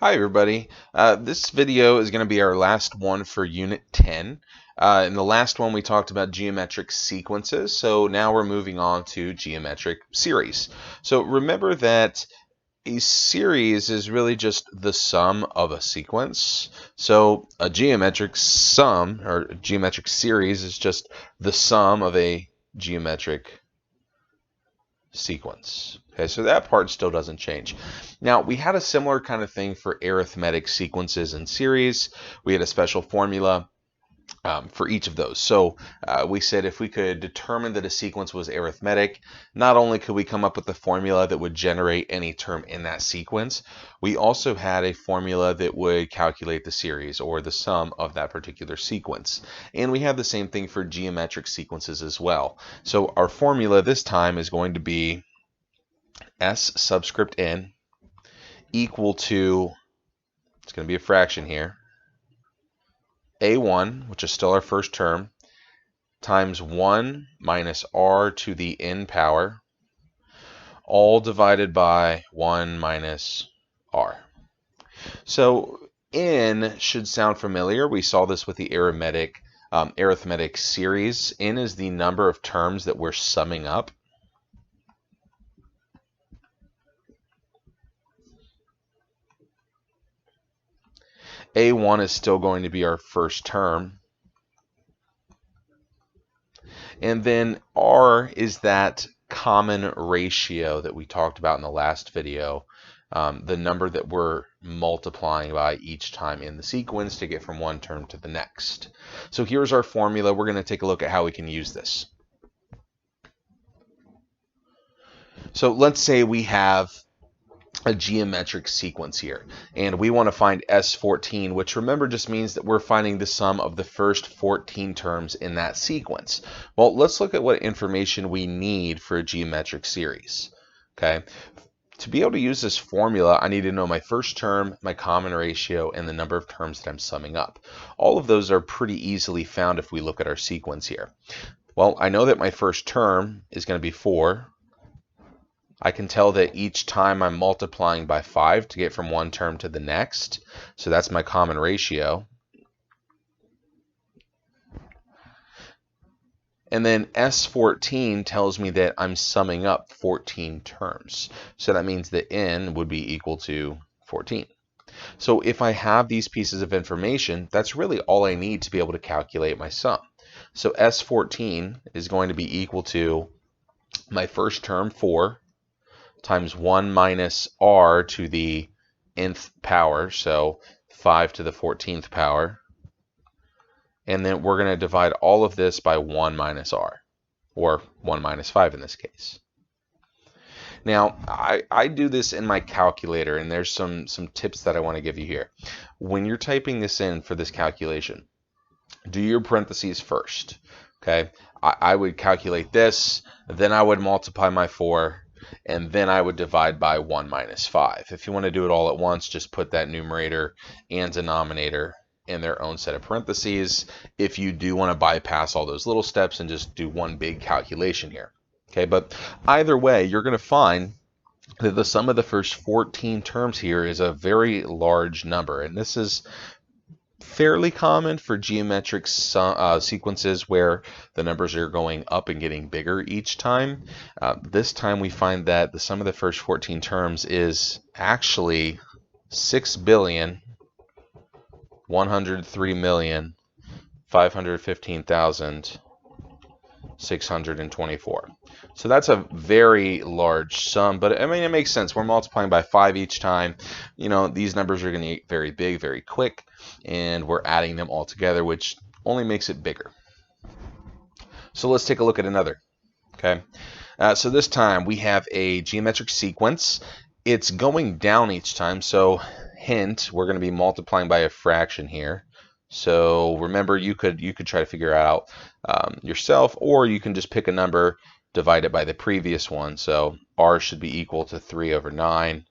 Hi everybody. This video is going to be our last one for Unit 10. In the last one we talked about geometric sequences, so now we're moving on to geometric series. So remember that a series is really just the sum of a sequence. So a geometric sum or geometric series is just the sum of a geometric sequence. Okay, so that part still doesn't change. Now, we had a similar kind of thing for arithmetic sequences and series. We had a special formula for each of those. So we said if we could determine that a sequence was arithmetic, not only could we come up with a formula that would generate any term in that sequence, we also had a formula that would calculate the series or the sum of that particular sequence. And we have the same thing for geometric sequences as well. So our formula this time is going to be S subscript n equal to, it's going to be a fraction here, a1, which is still our first term, times 1 minus r to the n power, all divided by 1 minus r. So n should sound familiar. We saw this with the arithmetic series. N is the number of terms that we're summing up. A1 is still going to be our first term. And then R is that common ratio that we talked about in the last video, the number that we're multiplying by each time in the sequence to get from one term to the next. So here's our formula. We're going to take a look at how we can use this. So let's say we have a geometric sequence here, and we want to find S14, which remember just means that we're finding the sum of the first 14 terms in that sequence. Well, let's look at what information we need for a geometric series. Okay, to be able to use this formula, I need to know my first term, my common ratio, and the number of terms that I'm summing up. All of those are pretty easily found if we look at our sequence here. Well, I know that my first term is going to be 4. I can tell that each time I'm multiplying by 5 to get from one term to the next. So that's my common ratio. And then S14 tells me that I'm summing up 14 terms. So that means that n would be equal to 14. So if I have these pieces of information, that's really all I need to be able to calculate my sum. So S14 is going to be equal to my first term, 4, times 1 minus r to the nth power, so 5 to the 14th power. And then we're going to divide all of this by 1 minus r, or 1 minus 5 in this case. Now, I do this in my calculator, and there's some tips that I want to give you here. When you're typing this in for this calculation, do your parentheses first. Okay, I would calculate this, then I would multiply my 4, and then I would divide by 1 minus 5. If you want to do it all at once, just put that numerator and denominator in their own set of parentheses. If you do want to bypass all those little steps and just do one big calculation here. Okay, but either way, you're going to find that the sum of the first 14 terms here is a very large number, and this is fairly common for geometric sequences where the numbers are going up and getting bigger each time. This time we find that the sum of the first 14 terms is actually 6,103,515,624. So that's a very large sum, but I mean, it makes sense. We're multiplying by 5 each time. You know, these numbers are going to get very big, very quick, and we're adding them all together, which only makes it bigger. So let's take a look at another. Okay, so this time we have a geometric sequence. It's going down each time, so hint, we're going to be multiplying by a fraction here. So remember, you could try to figure it out yourself, or you can just pick a number, divide it by the previous one. So r should be equal to 3 over 9,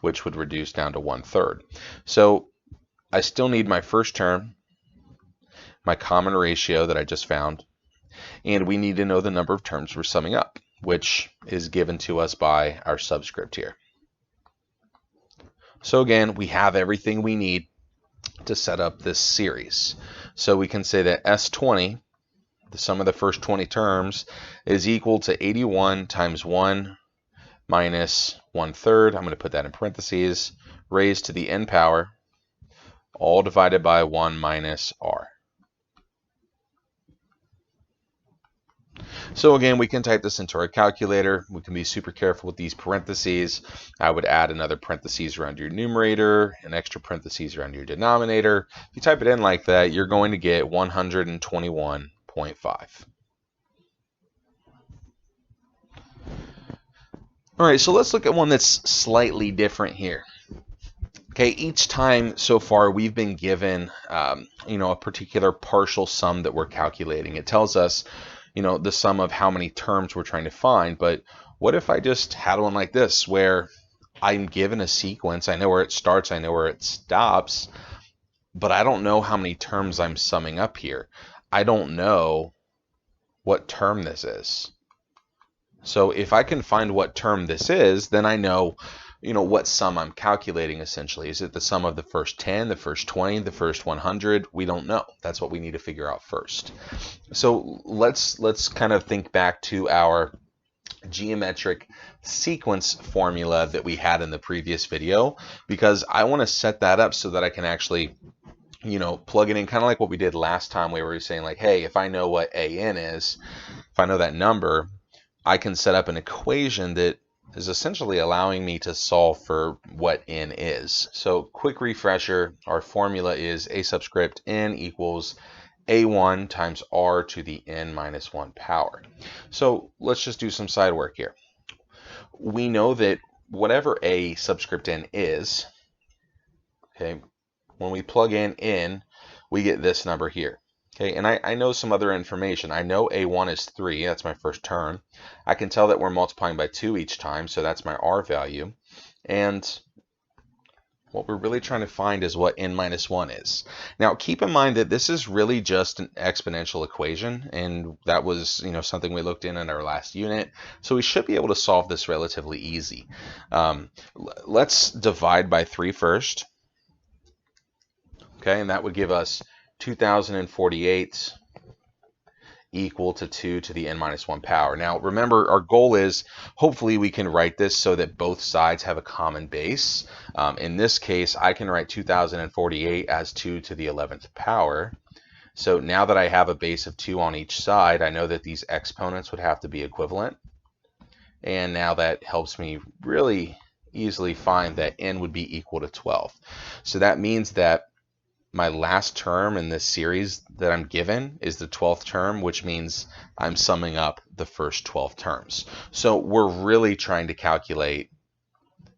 which would reduce down to 1/3. So I still need my first term, my common ratio that I just found, and we need to know the number of terms we're summing up, which is given to us by our subscript here. So again, we have everything we need to set up this series. So we can say that S20, the sum of the first 20 terms, is equal to 81 times 1 minus 1/3. I'm going to put that in parentheses, raised to the n power, all divided by 1 minus r. So again, we can type this into our calculator. We can be super careful with these parentheses. I would add another parentheses around your numerator, an extra parentheses around your denominator. If you type it in like that, you're going to get 121.5. All right, so let's look at one that's slightly different here. Okay, each time so far we've been given, a particular partial sum that we're calculating. It tells us, the sum of how many terms we're trying to find. But what if I just had one like this, where I'm given a sequence, I know where it starts, I know where it stops, but I don't know how many terms I'm summing up here. I don't know what term this is. So if I can find what term this is, then I know what sum I'm calculating essentially. Is it the sum of the first 10, the first 20, the first 100? We don't know. That's what we need to figure out first. So let's kind of think back to our geometric sequence formula that we had in the previous video, because I want to set that up so that I can actually plug it in, kind of like what we did last time, where we were saying like, hey, if I know what AN is, if I know that number, I can set up an equation that is essentially allowing me to solve for what n is. So quick refresher, our formula is a subscript n equals a1 times r to the n minus 1 power. So let's just do some side work here. We know that whatever a subscript n is, okay, when we plug in n, we get this number here. Okay, and I know some other information. I know A1 is 3, that's my first term. I can tell that we're multiplying by 2 each time, so that's my R value. And what we're really trying to find is what n minus 1 is. Now, keep in mind that this is really just an exponential equation, and that was something we looked in our last unit. So we should be able to solve this relatively easy. Let's divide by 3 first. Okay, and that would give us 2048 equal to 2 to the n minus 1 power. Now remember, our goal is hopefully we can write this so that both sides have a common base. In this case, I can write 2048 as 2 to the 11th power. So now that I have a base of 2 on each side, I know that these exponents would have to be equivalent. And now that helps me really easily find that n would be equal to 12. So that means that my last term in this series that I'm given is the 12th term, which means I'm summing up the first 12 terms. So we're really trying to calculate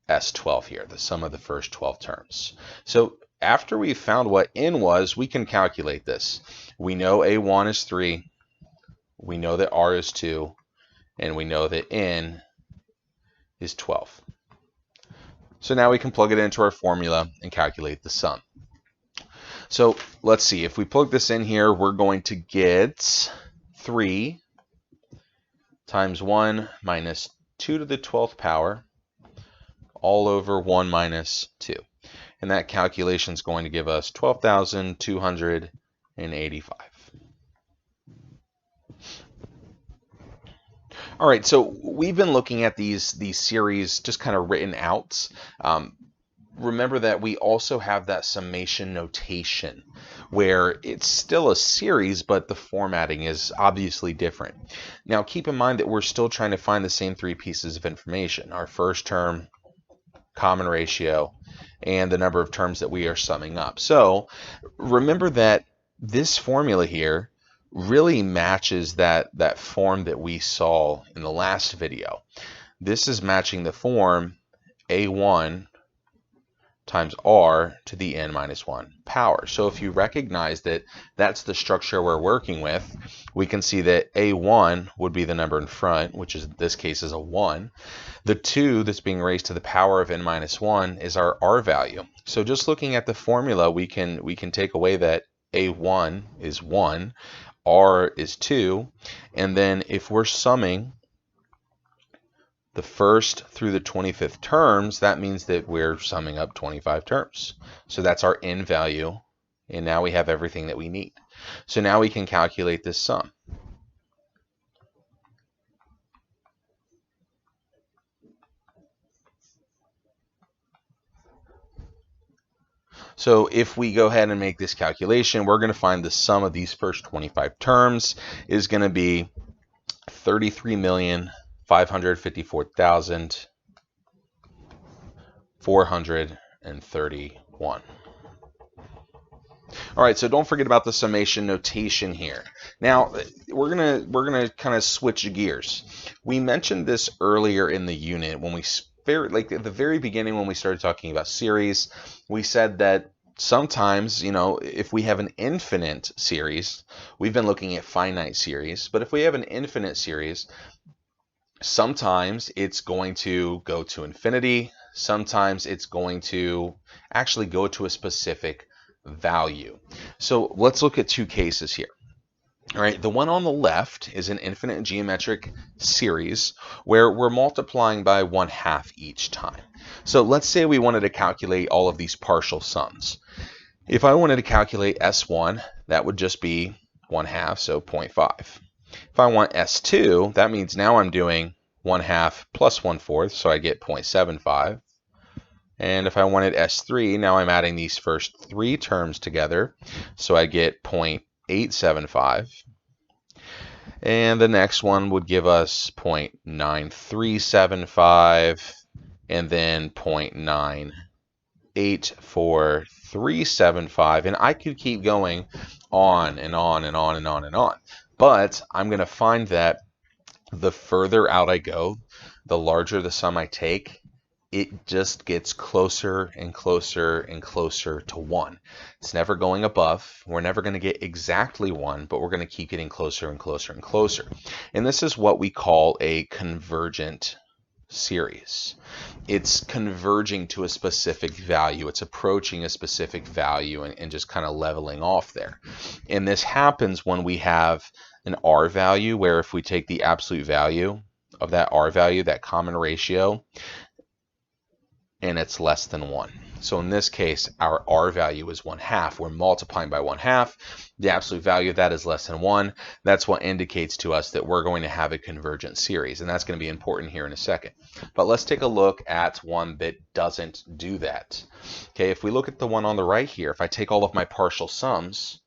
S12 here, the sum of the first 12 terms. So after we've found what n was, we can calculate this. We know A1 is 3, we know that R is 2, and we know that n is 12. So now we can plug it into our formula and calculate the sum. So let's see, if we plug this in here, we're going to get 3 times 1 minus 2 to the 12th power all over 1 minus 2. And that calculation is going to give us 12,285. All right, so we've been looking at these series just kind of written out. Remember that we also have that summation notation where it's still a series, but the formatting is obviously different. Now keep in mind that we're still trying to find the same 3 pieces of information: our first term, common ratio, and the number of terms that we are summing up. So remember that this formula here really matches that form that we saw in the last video. This is matching the form A1 times r to the n minus 1 power. So if you recognize that that's the structure we're working with, we can see that a1 would be the number in front, which is in this case is a 1. The 2 that's being raised to the power of n minus 1 is our r value. So just looking at the formula, we can take away that a1 is 1, r is 2, and then if we're summing the first through the 25th terms, that means that we're summing up 25 terms. So that's our n value, and now we have everything that we need. So now we can calculate this sum. So if we go ahead and make this calculation, we're going to find the sum of these first 25 terms is going to be 33,554,431. All right, so don't forget about the summation notation here. Now, we're gonna kind of switch gears. We mentioned this earlier in the unit when we like at the very beginning when we started talking about series. We said that sometimes, if we have an infinite series, we've been looking at finite series, but if we have an infinite series, sometimes it's going to go to infinity, sometimes it's going to actually go to a specific value. So let's look at two cases here. All right, the one on the left is an infinite geometric series where we're multiplying by 1/2 each time. So let's say we wanted to calculate all of these partial sums. If I wanted to calculate S1, that would just be 1/2, so 0.5. If I want S2, that means now I'm doing 1/2 plus 1/4, so I get 0.75. And if I wanted S3, now I'm adding these first three terms together, so I get 0.875. And the next one would give us 0.9375, and then 0.984375. And I could keep going on and on and on and on and on. But I'm going to find that the further out I go, the larger the sum I take, it just gets closer and closer and closer to 1. It's never going above. We're never going to get exactly 1, but we're going to keep getting closer and closer and closer. And this is what we call a convergent series. It's converging to a specific value. It's approaching a specific value and just kind of leveling off there. And this happens when we have an R value, where if we take the absolute value of that R value, that common ratio, and it's less than 1. So in this case, our R value is 1/2. We're multiplying by 1/2. The absolute value of that is less than 1. That's what indicates to us that we're going to have a convergent series, and that's going to be important here in a second. But let's take a look at one that doesn't do that. Okay, if we look at the one on the right here, if I take all of my partial sums,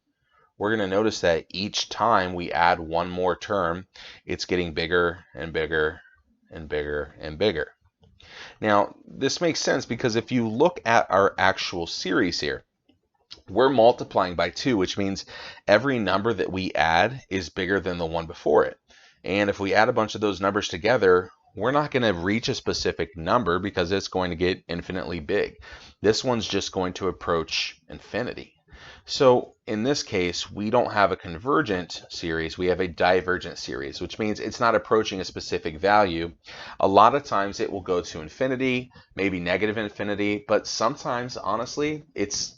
we're going to notice that each time we add one more term, it's getting bigger and bigger and bigger and bigger. Now, this makes sense because if you look at our actual series here, we're multiplying by 2, which means every number that we add is bigger than the one before it. And if we add a bunch of those numbers together, we're not going to reach a specific number because it's going to get infinitely big. This one's just going to approach infinity. So in this case, we don't have a convergent series, we have a divergent series, which means it's not approaching a specific value. A lot of times it will go to infinity, maybe negative infinity, but sometimes, honestly, it's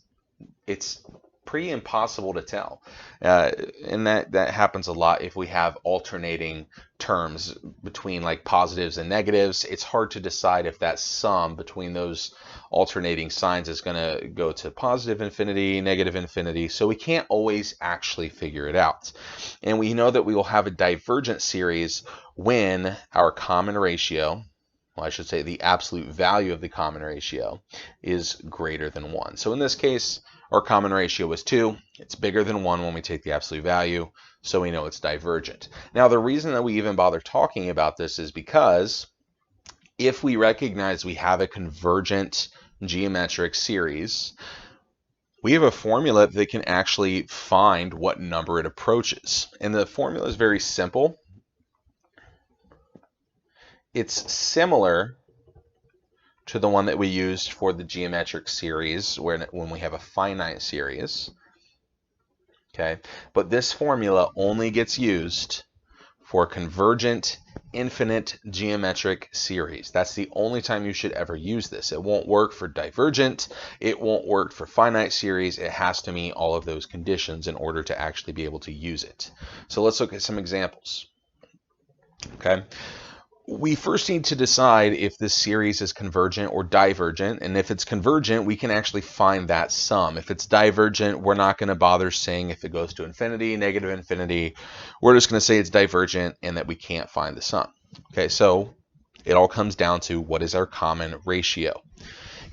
pretty impossible to tell. And that happens a lot if we have alternating terms between like positives and negatives. It's hard to decide if that sum between those alternating signs is going to go to positive infinity, negative infinity. So we can't always actually figure it out. And we know that we will have a divergent series when our common ratio, well, I should say the absolute value of the common ratio, is greater than 1. So in this case, our common ratio was 2. It's bigger than 1 when we take the absolute value, so we know it's divergent. Now, the reason that we even bother talking about this is because if we recognize we have a convergent geometric series, we have a formula that can actually find what number it approaches. And the formula is very simple. It's similar to the one that we used for the geometric series when we have a finite series. Okay, but this formula only gets used for convergent infinite geometric series. That's the only time you should ever use this. It won't work for divergent, it won't work for finite series. It has to meet all of those conditions in order to actually be able to use it. So let's look at some examples. Okay, we first need to decide if this series is convergent or divergent, and if it's convergent, we can actually find that sum. If it's divergent, we're not going to bother saying if it goes to infinity, negative infinity. We're just going to say it's divergent and that we can't find the sum. Okay, so it all comes down to what is our common ratio.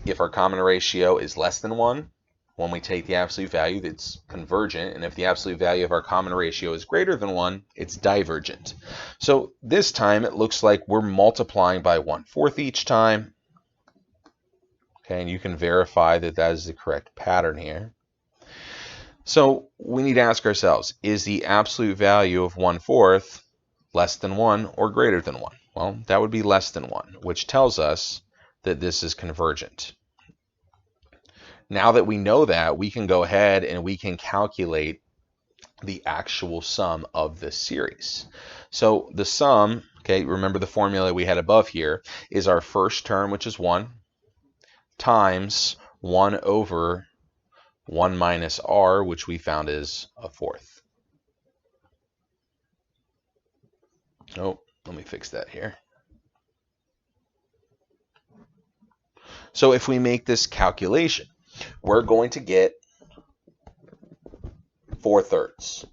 If our common ratio is less than 1, when we take the absolute value, that's convergent, and if the absolute value of our common ratio is greater than 1, it's divergent. So this time it looks like we're multiplying by 1/4 each time. Okay, and you can verify that that is the correct pattern here. So we need to ask ourselves, is the absolute value of 1/4 less than 1 or greater than 1? Well, that would be less than 1, which tells us that this is convergent. Now that we know that, we can go ahead and we can calculate the actual sum of this series. So the sum, okay, remember the formula we had above here, is our first term, which is 1, times 1 over 1 minus r, which we found is 1/4. Oh, let me fix that here. So if we make this calculation, we're going to get 4/3,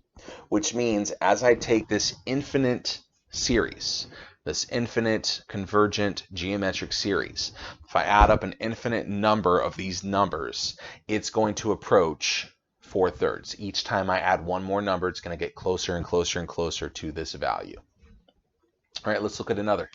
which means as I take this infinite series, this infinite convergent geometric series, if I add up an infinite number of these numbers, it's going to approach 4/3. Each time I add one more number, it's going to get closer and closer and closer to this value. All right, let's look at another.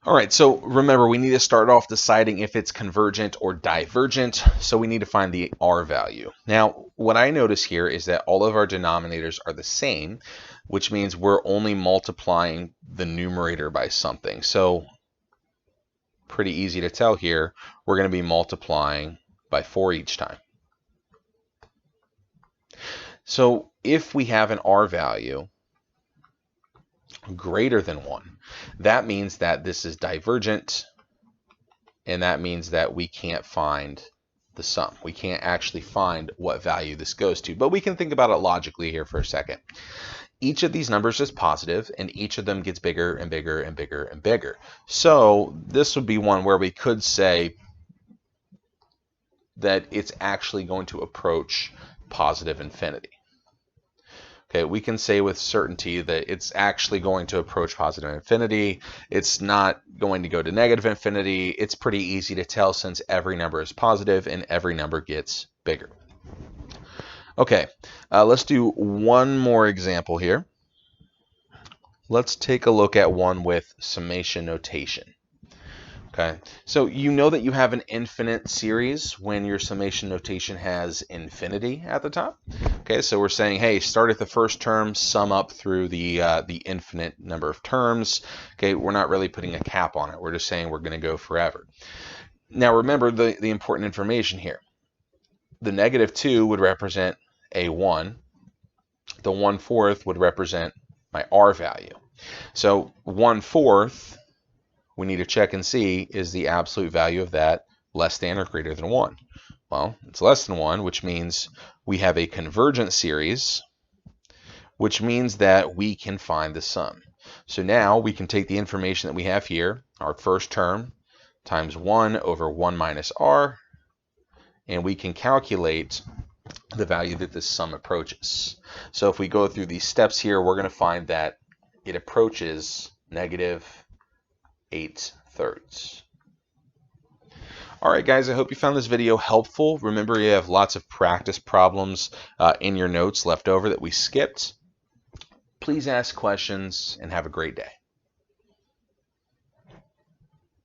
All right, so remember, we need to start off deciding if it's convergent or divergent, so we need to find the r value. Now, what I notice here is that all of our denominators are the same, which means we're only multiplying the numerator by something. So, pretty easy to tell here, we're going to be multiplying by 4 each time. So, if we have an r value greater than 1, that means that this is divergent, and that means that we can't find the sum. We can't actually find what value this goes to, but we can think about it logically here for a second. Each of these numbers is positive, and each of them gets bigger and bigger and bigger and bigger. So this would be one where we could say that it's actually going to approach positive infinity. Okay, we can say with certainty that it's actually going to approach positive infinity. It's not going to go to negative infinity. It's pretty easy to tell since every number is positive and every number gets bigger. Okay, let's do one more example here. Let's take a look at one with summation notation. Okay, so you know that you have an infinite series when your summation notation has infinity at the top. Okay, so we're saying, hey, start at the first term, sum up through the infinite number of terms. Okay, we're not really putting a cap on it. We're just saying we're going to go forever. Now remember the important information here. The -2 would represent a 1. The 1/4 would represent my r value. So 1/4, we need to check and see, is the absolute value of that less than or greater than 1? Well, it's less than 1, which means we have a convergent series, which means that we can find the sum. So now we can take the information that we have here, our first term, times 1 over 1 minus r, and we can calculate the value that this sum approaches. So if we go through these steps here, we're going to find that it approaches -8/3. All right, guys, I hope you found this video helpful. Remember, you have lots of practice problems in your notes left over that we skipped. Please ask questions and have a great day.